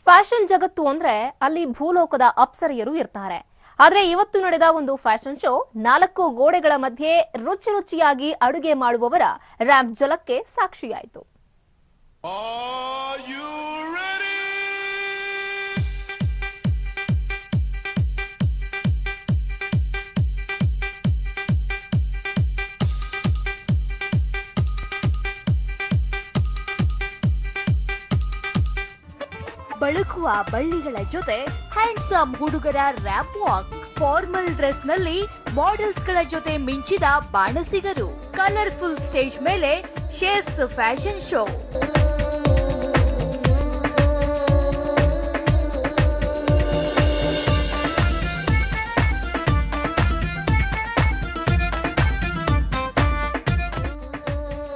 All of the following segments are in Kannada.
ಫ್ಯಾಷನ್ ಜಗತ್ತು ಅಂದ್ರೆ ಅಲ್ಲಿ ಭೂಲೋಕದ ಅಪ್ಸರೆಯರು ಇರ್ತಾರೆ. ಆದ್ರೆ ಇವತ್ತು ನಡೆದ ಒಂದು ಫ್ಯಾಷನ್ ಶೋ 4 ಗೋಡೆಗಳ ಮಧ್ಯೆ ರುಚಿ ರುಚಿಯಾಗಿ ಅಡುಗೆ ಮಾಡುವವರ ರ್ಯಾಂಪ್ ಜಲಕ್ಕೆ ಸಾಕ್ಷಿಯಾಯಿತು. ಬಳುಕುವ ಬಳ್ಳಿಗಳ ಜೊತೆ ಹ್ಯಾಂಡ್ಸಮ್ ಹುಡುಗರ ರ್ಯಾಂಪ್ ವಾಕ್, ಫಾರ್ಮಲ್ ಡ್ರೆಸ್ ನಲ್ಲಿ ಮಾಡೆಲ್ಸ್ ಗಳ ಜೊತೆ ಮಿಂಚಿದ ಬಾಣಸಿಗರು, ಕಲರ್ಫುಲ್ ಸ್ಟೇಜ್ ಮೇಲೆ ಶೇಫ್ಸ್ ಫ್ಯಾಷನ್ ಶೋ.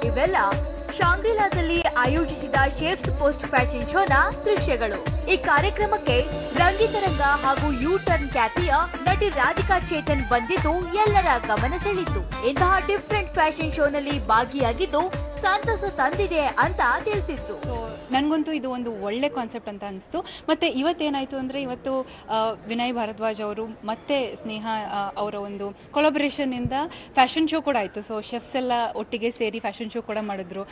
ಇವೆಲ್ಲ ಶಾಂಗ್ರಿಲಾದಲ್ಲಿ ಆಯೋಜಿಸಿದ ಶೇಫ್ಸ್ ಪೋಸ್ಟ್ ಫ್ಯಾಷನ್ ಶೋನ ದೃಶ್ಯಗಳು. ಈ ಕಾರ್ಯಕ್ರಮಕ್ಕೆ ರಂಗಿತರಂಗ ಹಾಗೂ ಯೂ ಟರ್ನ್ ಖ್ಯಾತಿಯ ನಟಿ ರಾಧಿಕಾ ಚೇತನ್ ಬಂದಿದ್ದು ಎಲ್ಲರ ಗಮನ ಸೆಳೆಯಿತು. ಇಂತಹ ಡಿಫ್ರೆಂಟ್ ಫ್ಯಾಷನ್ ಶೋನಲ್ಲಿ ಭಾಗಿಯಾಗಿದ್ದು ಸಂತಸ ತಂದಿದೆ ಅಂತ ತಿಳಿಸಿದ್ರು. ಸೊ ನನಗಂತೂ ಇದು ಒಂದು ಒಳ್ಳೆ ಕಾನ್ಸೆಪ್ಟ್ ಅಂತ ಅನಿಸ್ತು. ಮತ್ತು ಇವತ್ತೇನಾಯಿತು ಅಂದರೆ ಇವತ್ತು ವಿನಯ್ ಭಾರದ್ವಾಜ್ ಅವರು ಮತ್ತು ಸ್ನೇಹ ಅವರ ಒಂದು ಕೊಲಾಬರೇಷನ್ನಿಂದ ಫ್ಯಾಷನ್ ಶೋ ಕೂಡ ಆಯಿತು. ಸೊ ಶೆಫ್ಸ್ ಎಲ್ಲ ಒಟ್ಟಿಗೆ ಸೇರಿ ಫ್ಯಾಷನ್ ಶೋ ಕೂಡ ಮಾಡಿದ್ರು.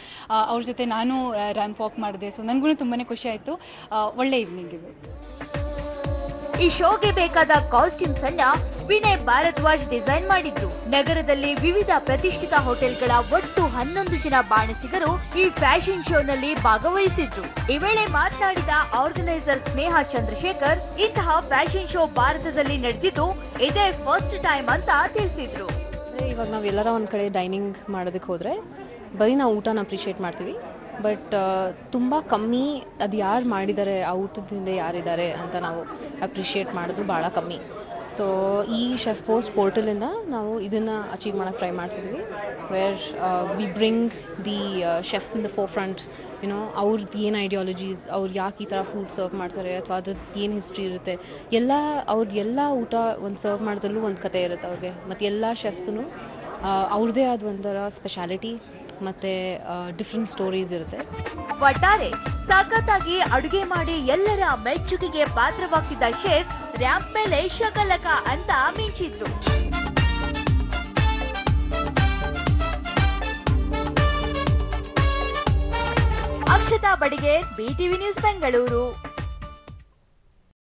ಅವ್ರ ಜೊತೆ ನಾನು ರ್ಯಾಂಪ್ ವಾಕ್ ಮಾಡಿದೆ. ಸೊ ನನಗೂ ತುಂಬಾ ಖುಷಿ ಆಯಿತು. ಒಳ್ಳೆ ಈವ್ನಿಂಗ್ ಇದು. ಈ ಶೋಗೆ ಬೇಕಾದ ಕಾಸ್ಟ್ಯೂಮ್ಸ್ ಅನ್ನ ವಿನಯ್ ಭಾರದ್ವಾಜ್ ಡಿಸೈನ್ ಮಾಡಿದ್ರು. ನಗರದಲ್ಲಿ ವಿವಿಧ ಪ್ರತಿಷ್ಠಿತ ಹೋಟೆಲ್ಗಳ ಒಟ್ಟು 11 ಜನ ಬಾಣಸಿಗರು ಈ ಫ್ಯಾಷನ್ ಶೋನಲ್ಲಿ ಭಾಗವಹಿಸಿದ್ರು. ಈ ವೇಳೆ ಮಾತನಾಡಿದ ಆರ್ಗನೈಸರ್ ಸ್ನೇಹ ಚಂದ್ರಶೇಖರ್, ಇಂತಹ ಫ್ಯಾಷನ್ ಶೋ ಭಾರತದಲ್ಲಿ ನಡೆದಿದ್ದು ಇದೇ ಫಸ್ಟ್ ಟೈಮ್ ಅಂತ ತಿಳಿಸಿದ್ರು. ಇವಾಗ ನಾವೆಲ್ಲರ ಒಂದು ಕಡೆ ಡೈನಿಂಗ್ ಮಾಡೋದಕ್ಕೆ ಹೋದರೆ ಬರೀ ನಾವು ಊಟನ ಅಪ್ರಿಷಿಯೇಟ್ ಮಾಡ್ತೀವಿ, ಬಟ್ ತುಂಬ ಕಮ್ಮಿ ಅದು ಯಾರು ಮಾಡಿದ್ದಾರೆ, ಆ ಊಟದಿಂದ ಯಾರಿದ್ದಾರೆ ಅಂತ ನಾವು ಅಪ್ರಿಷಿಯೇಟ್ ಮಾಡೋದು ಭಾಳ ಕಮ್ಮಿ. ಸೊ ಈ ಶೆಫ್ ಪೋಸ್ಟ್ ಪೋರ್ಟಲಿಂದ ನಾವು ಇದನ್ನು ಅಚೀವ್ ಮಾಡೋಕ್ಕೆ ಟ್ರೈ ಮಾಡ್ತಿದ್ವಿ. Where we bring the chefs in the four front. ಅವ್ರದ್ದು ಏನು ಐಡಿಯಾಲಜೀಸ್, ಅವ್ರು ಯಾಕೆ ಈ ಥರ ಫುಡ್ ಸರ್ವ್ ಮಾಡ್ತಾರೆ ಅಥವಾ ಅದ್ರದ್ದು ಏನು ಹಿಸ್ಟ್ರಿ ಇರುತ್ತೆ, ಅವ್ರದ್ದು ಎಲ್ಲ ಊಟ ಒಂದು ಸರ್ವ್ ಮಾಡೋದ್ರಲ್ಲೂ ಒಂದು ಕತೆ ಇರುತ್ತೆ ಅವ್ರಿಗೆ. ಮತ್ತು ಎಲ್ಲ ಶೆಫ್ಸೂ ಅವ್ರದ್ದೇ ಆದ ಒಂಥರ ಸ್ಪೆಷಾಲಿಟಿ ಮತ್ತು ಡಿಫ್ರೆಂಟ್ ಸ್ಟೋರೀಸ್ ಇರುತ್ತೆ. ಒಟ್ಟಾರೆ ಸಖತ್ತಾಗಿ ಅಡುಗೆ ಮಾಡಿ ಎಲ್ಲರ ಮೆಚ್ಚುಗೆಗೆ ಪಾತ್ರವಾಗ್ತಿದ್ದ ಶೆಫ್ಸ್ ರ್ಯಾಂಪ್ ಮೇಲೆ ಶಕಲಕ ಅಂತ ಮಿಂಚಿದ್ರು. Akshata Badiger, BTV news Bengaluru.